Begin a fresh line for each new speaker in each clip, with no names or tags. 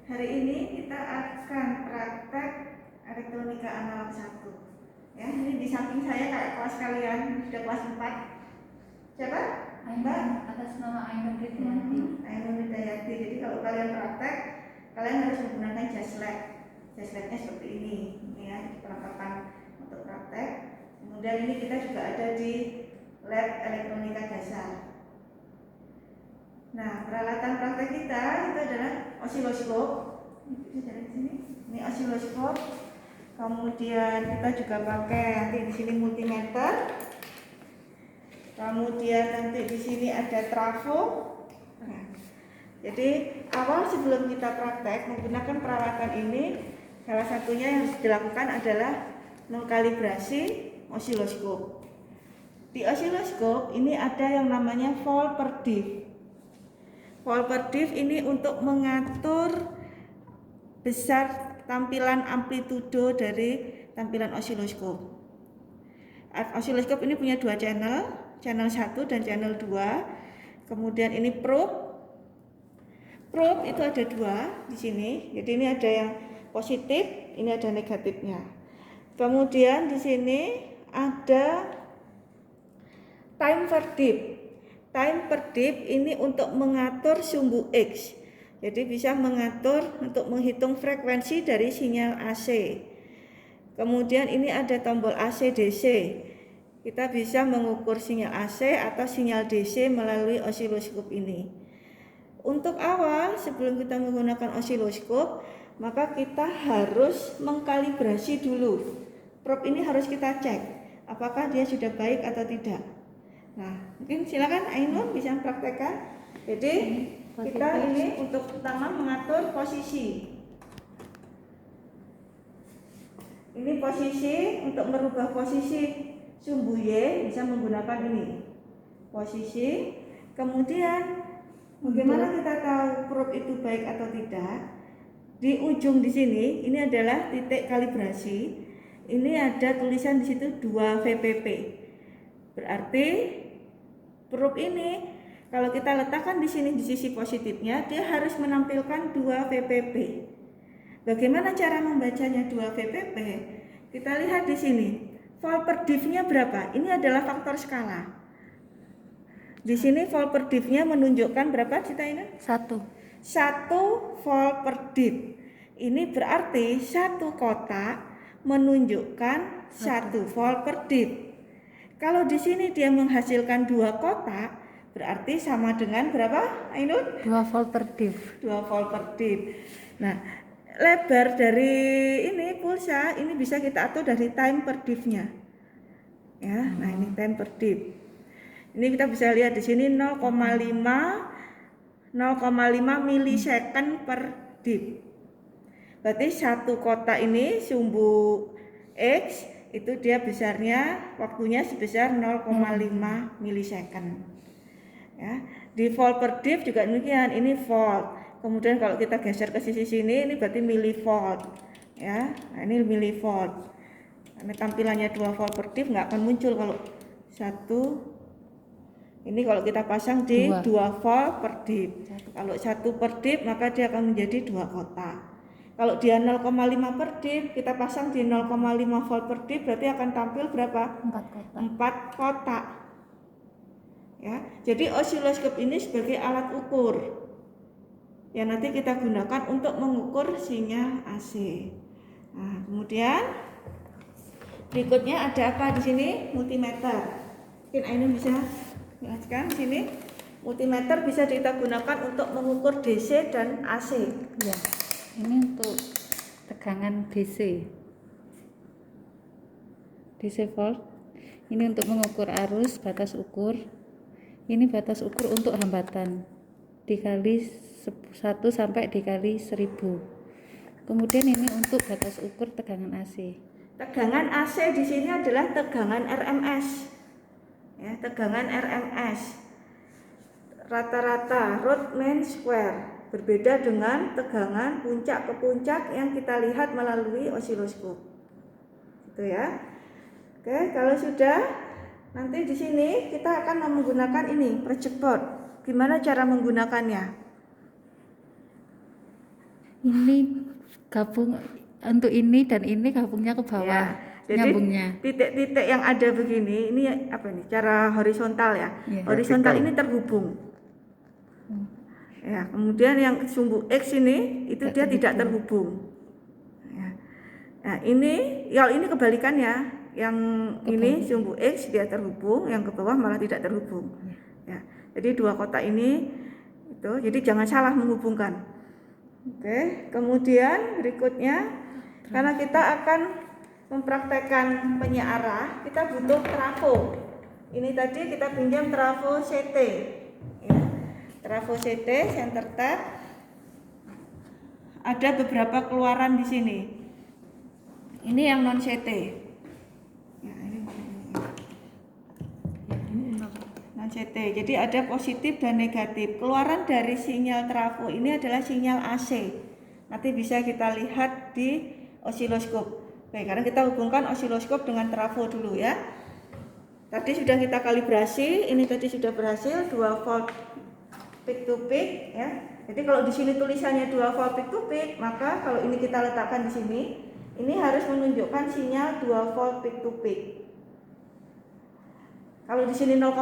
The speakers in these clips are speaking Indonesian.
Hari ini kita akan praktek elektronika analog 1. Ya, ini di samping saya kayak kelas kalian, sudah kelas 4. Siapa? Mbak?
Atas nama Ainun Ridayati.
Ainun Ridayati. Jadi kalau kalian praktek, kalian harus menggunakan JASLab. JASLabnya seperti ini ya, perlengkapan untuk praktek. Kemudian ini kita juga ada di lab elektronika dasar. Nah, peralatan praktek kita itu adalah osiloskop. Ini osiloskop. Kemudian kita juga pakai nanti di sini multimeter. Kemudian nanti di sini ada trafo. Nah, jadi awal sebelum kita praktek menggunakan peralatan ini, salah satunya yang harus dilakukan adalah mengkalibrasi osiloskop. Di osiloskop ini ada yang namanya volt per diff. Volt per diff ini untuk mengatur besar tampilan amplitudo dari tampilan osiloskop. Osiloskop ini punya dua channel, channel 1 dan channel 2. Kemudian ini probe. Probe itu ada dua di sini. Jadi ini ada yang positif, ini ada negatifnya. Kemudian di sini ada time per diff. Time per diff ini untuk mengatur sumbu X. Jadi bisa mengatur untuk menghitung frekuensi dari sinyal AC. Kemudian ini ada tombol AC DC. Kita bisa mengukur sinyal AC atau sinyal DC melalui osiloskop ini. Untuk awal sebelum kita menggunakan osiloskop, maka kita harus mengkalibrasi dulu. Probe ini harus kita cek apakah dia sudah baik atau tidak. Nah, mungkin silakan Ainun bisa mempraktekkan. Jadi kita ini untuk pertama mengatur posisi. Ini posisi, untuk merubah posisi sumbu Y bisa menggunakan ini. Posisi. Kemudian bagaimana kita tahu probe itu baik atau tidak? Di ujung di sini ini adalah titik kalibrasi. Ini ada tulisan di situ 2 VPP. Berarti probe ini kalau kita letakkan di sini di sisi positifnya, dia harus menampilkan 2 VPP. Bagaimana cara membacanya 2 VPP? Kita lihat di sini. Volt per diff-nya berapa? Ini adalah faktor skala. Di sini volt per diff-nya menunjukkan berapa, Cita ini?
1
volt per diff. Ini berarti satu kotak menunjukkan 1 volt per diff. Kalau di sini dia menghasilkan 2 kotak, berarti sama dengan berapa, Ainun?
2 volt per diff.
2 volt per diff. Nah, lebar dari ini pulsa ini bisa kita atur dari time per diff-nya. Ya, nah ini time per diff. Ini kita bisa lihat di sini 0,5 milisecond per diff. Berarti satu kotak ini sumbu X itu dia besarnya waktunya sebesar 0,5 milisecond. Ya, di volt per diff juga demikian, ini volt. Kemudian kalau kita geser ke sisi sini ini berarti milivolt. Ya, nah ini milivolt. Karena tampilannya 2 volt per diff nggak akan muncul kalau satu. Ini kalau kita pasang di 2 volt per diff. Kalau 1 per diff maka dia akan menjadi 2 kotak. Kalau dia 0,5 per diff, kita pasang di 0,5 volt per diff berarti akan tampil berapa? 4 kotak. Ya, jadi osiloskop ini sebagai alat ukur yang nanti kita gunakan untuk mengukur sinyal AC. Nah, kemudian berikutnya ada apa di sini? Multimeter. Mungkin Ainun bisa jelaskan di sini. Multimeter bisa kita gunakan untuk mengukur DC dan AC.
Ya. Ini untuk tegangan DC volt. Ini untuk mengukur arus, batas ukur. Ini batas ukur untuk hambatan dikali 1 sampai dikali 1000. Kemudian ini untuk batas ukur tegangan AC.
Tegangan AC di sini adalah tegangan RMS. Ya, tegangan RMS. Rata-rata root mean square. Berbeda dengan tegangan puncak ke puncak yang kita lihat melalui osiloskop. Gitu ya. Oke, kalau sudah nanti di sini kita akan menggunakan ini proyektor. Gimana cara menggunakannya?
Ini gabung untuk ini dan ini gabungnya ke bawah.
Jadi
Nyambungnya.
titik-titik yang ada begini, ini apa nih? Cara horizontal ya.
Iya.
Horizontal ini terhubung. Ya, kemudian yang sumbu X ini itu dia tidak terhubung. Ya. Nah, ini kebalikannya. Yang ini sumbu X dia terhubung, yang ke bawah malah tidak terhubung. Ya. Jadi dua kotak ini itu, jadi jangan salah menghubungkan. Oke, kemudian berikutnya karena kita akan mempraktekkan penyiarah, kita butuh trafo. Ini tadi kita pinjam trafo CT. Ya. Trafo CT center tap. Ada beberapa keluaran di sini. Ini yang non CT. Ya, ini non CT. Jadi ada positif dan negatif. Keluaran dari sinyal trafo ini adalah sinyal AC. Nanti bisa kita lihat di osiloskop. Baik, karena kita hubungkan osiloskop dengan trafo dulu ya. Tadi sudah kita kalibrasi, ini tadi sudah berhasil 2 volt peak to peak ya. Jadi kalau di sini tulisannya 2 volt peak to peak, maka kalau ini kita letakkan di sini, ini harus menunjukkan sinyal 2 volt peak to peak. Kalau di sini 0,5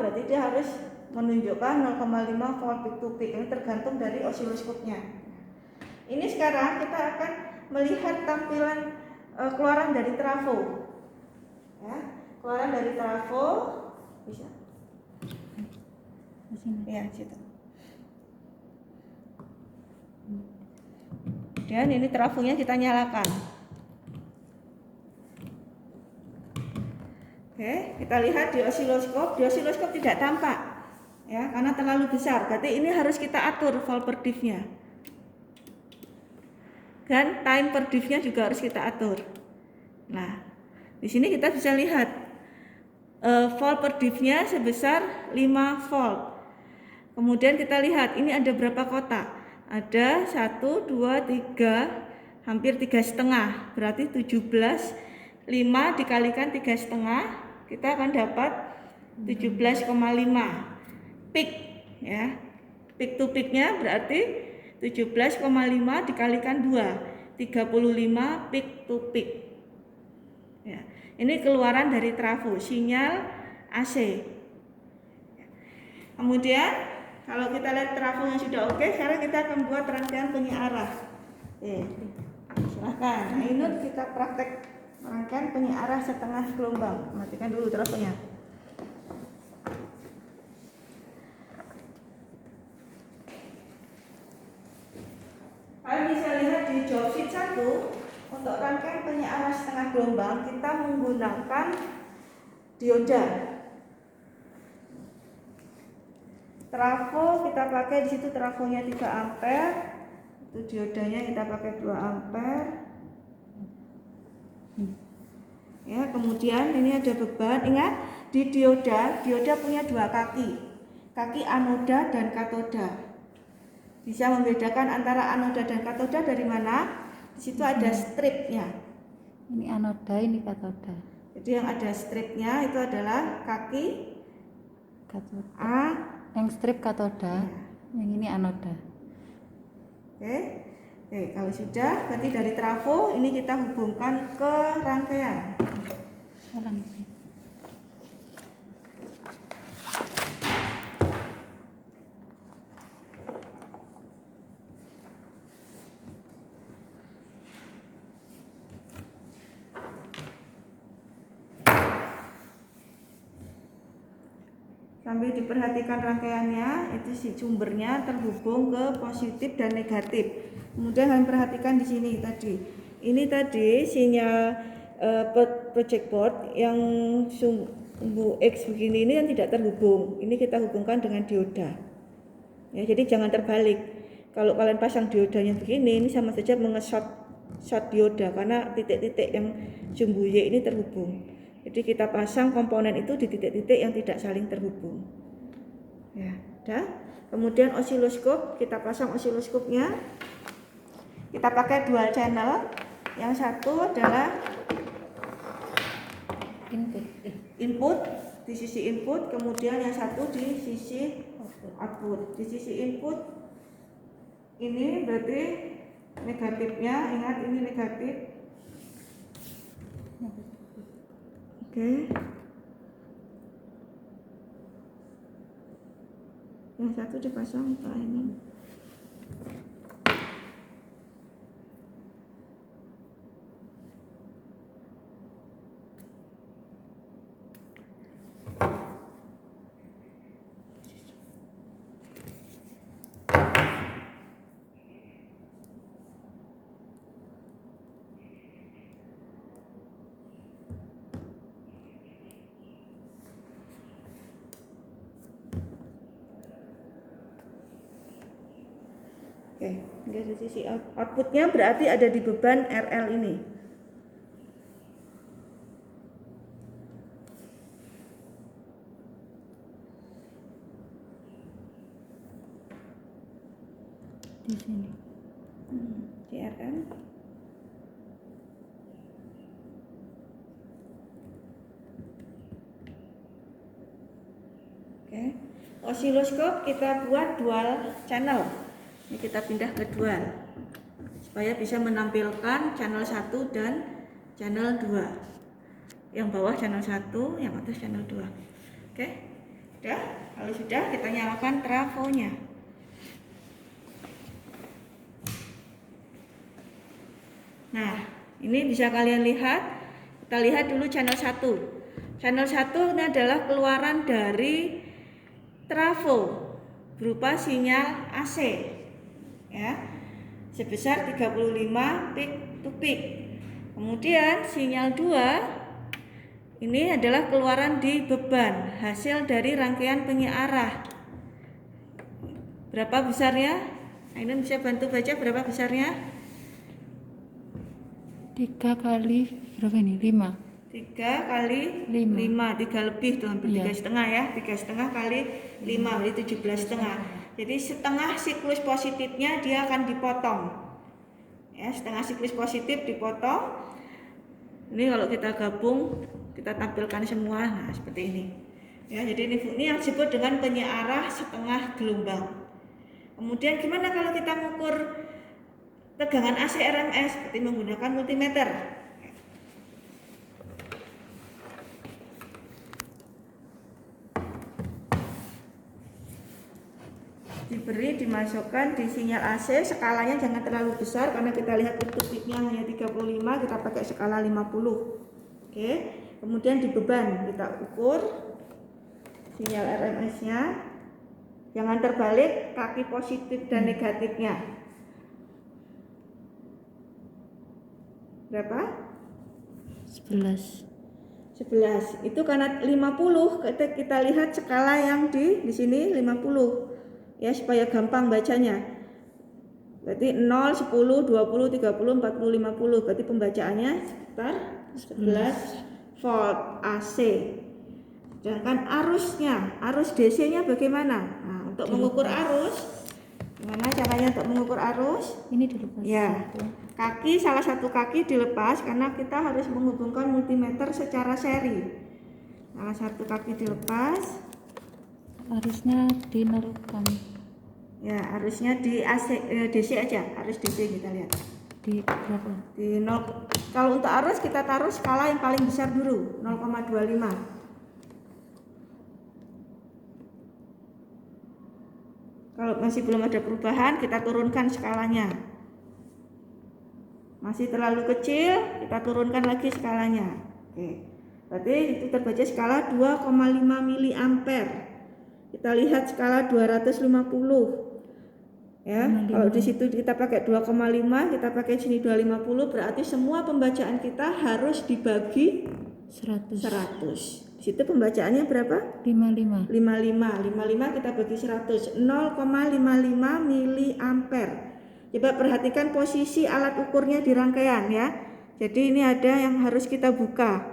berarti dia harus menunjukkan 0,5 volt peak to peak. Ini tergantung dari osiloskopnya. Ini sekarang kita akan melihat tampilan keluaran dari trafo. Ya, keluaran dari trafo bisa. Ya, situ. Dan ini trafonya kita nyalakan. Oke, kita lihat di osiloskop. Di osiloskop tidak tampak, ya, karena terlalu besar. Berarti ini harus kita atur volt per diff-nya. Dan time per diff-nya juga harus kita atur. Nah, di sini kita bisa lihat volt per diff-nya sebesar 5 volt. Kemudian kita lihat ini ada berapa kotak. Ada 1, 2, 3, hampir 3,5. Berarti 17, 5 dikalikan 3,5, kita akan dapat 17,5 peak ya. Peak to peaknya berarti 17,5 dikalikan 2, 35 peak to peak. Ya. Ini keluaran dari trafo, sinyal AC. Kemudian kalau kita lihat trafonya sudah oke, sekarang kita akan buat rangkaian penyiarah. Silahkan. Nah, ini kita praktek rangkaian penyiarah setengah gelombang. Matikan dulu trafonya. Kalian bisa lihat di job sheet 1 untuk rangkaian penyiarah setengah gelombang kita menggunakan dioda. Trafo kita pakai di situ trafonya 3 ampere. Itu diodanya kita pakai 2 ampere. Ya, kemudian ini ada beban. Ingat, di dioda punya 2 kaki. Kaki anoda dan katoda. Bisa membedakan antara anoda dan katoda dari mana? Di situ ada stripnya.
Ini anoda, ini katoda.
Jadi yang ada stripnya itu adalah kaki
Katoda.
A.
Yang strip katoda, yang ini anoda.
Oke, kalau sudah berarti dari trafo ini kita hubungkan ke rangkaian. Sambil diperhatikan rangkaiannya, itu si sumbernya terhubung ke positif dan negatif. Kemudian kalian perhatikan di sini tadi. Ini tadi sinyal project board yang sumbu X begini ini kan tidak terhubung. Ini kita hubungkan dengan dioda. Ya, jadi jangan terbalik. Kalau kalian pasang diodanya begini, ini sama saja short dioda karena titik-titik yang sumbu Y ini terhubung. Jadi kita pasang komponen itu di titik-titik yang tidak saling terhubung. Ya, dah. Kemudian osiloskop, kita pasang osiloskopnya. Kita pakai dual channel. Yang satu adalah input di sisi input, kemudian yang satu di sisi output. Di sisi input ini berarti negatifnya, ingat ini negatif. Oke. Yang satu dipasang ke ini. Oke, dari sisi outputnya berarti ada di beban RL ini.
Di sini.
Di RL. Oke, osiloskop kita buat dual channel. Ini kita pindah ke dual supaya bisa menampilkan channel 1 dan channel 2. Yang bawah channel 1, yang atas channel 2. Oke, sudah. Kalau sudah, kita nyalakan trafonya. Nah, ini bisa kalian lihat. Kita lihat dulu channel 1. Channel 1 ini adalah keluaran dari trafo berupa sinyal AC ya, sebesar 35 peak to peak. Kemudian sinyal 2 ini adalah keluaran di beban hasil dari rangkaian penyiarah. Berapa besarnya? Nah, ini bisa bantu baca berapa besarnya?
3 kali berapa ini? 5.
3 kali 5, 3 lebih tuh, hampir 3,5 ya. 3,5 kali 5 berarti 17,5. Jadi setengah siklus positifnya dia akan dipotong ya, setengah siklus positif dipotong. Ini kalau kita gabung, kita tampilkan semua. Nah, seperti ini ya. Jadi ini yang disebut dengan penyiarah setengah gelombang. Kemudian gimana kalau kita mengukur tegangan AC RMS? Seperti menggunakan multimeter. Dimasukkan di sinyal AC, skalanya jangan terlalu besar karena kita lihat untuk peaknya hanya 35, kita pakai skala 50. Oke, kemudian di beban kita ukur sinyal RMS-nya, jangan terbalik kaki positif dan negatifnya. Berapa? 11. Itu karena 50, kita lihat skala yang di sini 50. Ya, supaya gampang bacanya. Berarti 0, 10, 20, 30, 40, 50. Berarti pembacaannya sekitar 11 volt AC. Sedangkan arus DC-nya bagaimana? Nah, untuk mengukur arus, gimana caranya untuk mengukur arus?
Ini dilepas.
Ya, salah satu kaki dilepas karena kita harus menghubungkan multimeter secara seri. Salah satu kaki dilepas.
Arusnya dinolkan.
Ya, arusnya di DC aja, arus DC kita lihat.
Di berapa?
Di 0. Kalau untuk arus kita taruh skala yang paling besar dulu, 0,25. Kalau masih belum ada perubahan, kita turunkan skalanya. Masih terlalu kecil, kita turunkan lagi skalanya. Oke. Berarti itu terbaca skala 2,5 mA. Kita lihat skala 250. Ya, kalau di situ kita pakai 2,5, kita pakai sini 250, berarti semua pembacaan kita harus dibagi 100. Di situ pembacaannya berapa?
55.
55 kita bagi 100, 0,55 mA. Coba perhatikan posisi alat ukurnya di rangkaian ya. Jadi ini ada yang harus kita buka.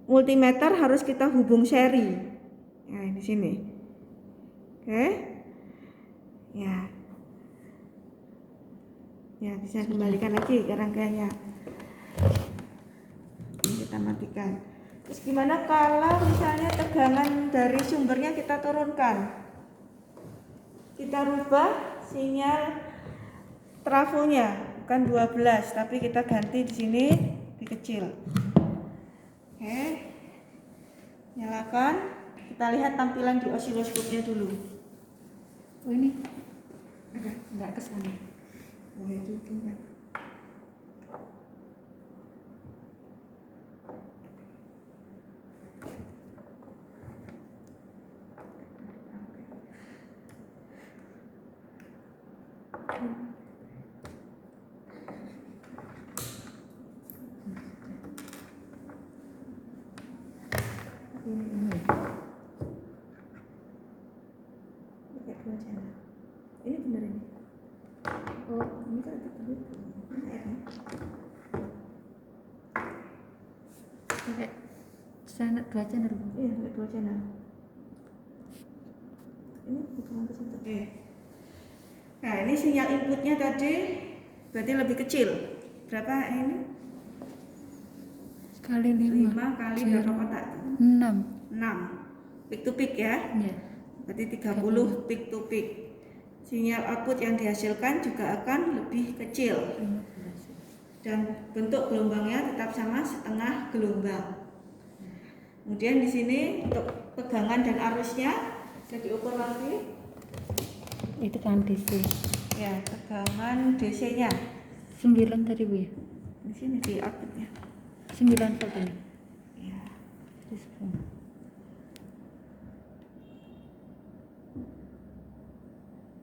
Multimeter harus kita hubung seri. Ya, di sini. Oke. Ya. Ya, bisa kembalikan lagi ke rangkaiannya. Ini kita matikan. Terus gimana kalau misalnya tegangan dari sumbernya kita turunkan? Kita rubah sinyal trafonya, bukan 12, tapi kita ganti di sini lebih kecil. Oke. Nyalakan. Kita lihat tampilan di osiloskopnya dulu.
Oh ini enggak ke sana.
Oh itu kan.
Ini.
Pakai 2 channel. Ini benar ini.
Oh,
Ini kan ada tulis. Mana R-nya?
pakai channel 2 channel.
Iya, pakai 2 channel. Ini bukan ke situ. Oke. Nah, ini sinyal inputnya tadi berarti lebih kecil. Berapa ini?
Kali
5
5
kali berapa kotak?
6.
6. Peak to peak ya.
Ya.
Berarti 30 peak to peak. Sinyal output yang dihasilkan juga akan lebih kecil.
15.
Dan bentuk gelombangnya tetap sama, setengah gelombang. Kemudian di sini untuk tegangan dan arusnya bisa diukur lagi.
Itu kan DC.
Ya, tegangan DC-nya
9 tadi Bu ya.
di sini di outputnya.
9 volt ini.
Ya.
Diskon.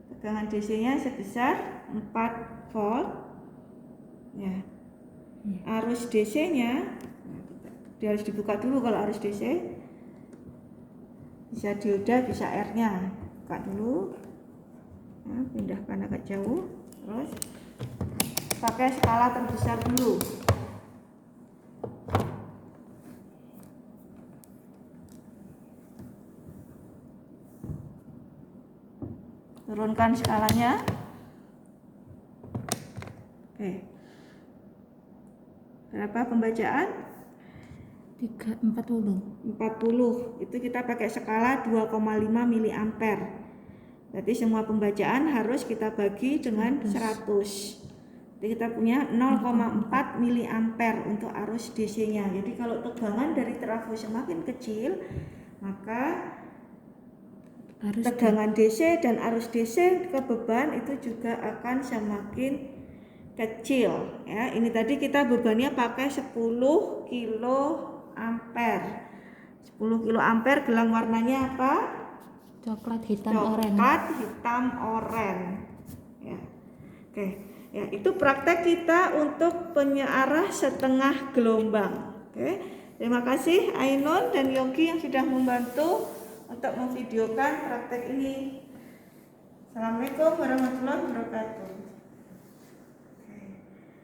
Tegangan DC-nya sebesar 4 volt. Ya.
Iya.
Arus DC-nya dia harus dibuka dulu kalau arus DC. Bisa dioda, bisa R-nya. Buka dulu. Nah, pindahkan agak jauh. Terus pakai skala terbesar dulu. Turunkan skalanya. Oke. Berapa pembacaan?
40.
40. Itu kita pakai skala 2,5 miliampere. Berarti semua pembacaan harus kita bagi dengan 100. Jadi kita punya 0,4 miliampere untuk arus DC-nya. Jadi kalau tegangan dari trafo semakin kecil, maka
Harus
tegangan DC dan arus DC ke beban itu juga akan semakin kecil. Ya, ini tadi kita bebannya pakai 10 kilo ampere. 10 kilo ampere, gelang warnanya apa?
coklat hitam oranye.
Coklat hitam oranye. Ya. Oke, ya itu praktek kita untuk penyearah setengah gelombang. Oke. Terima kasih Ainun dan Yogi yang sudah membantu untuk memvideokan praktek ini. Assalamualaikum warahmatullahi wabarakatuh.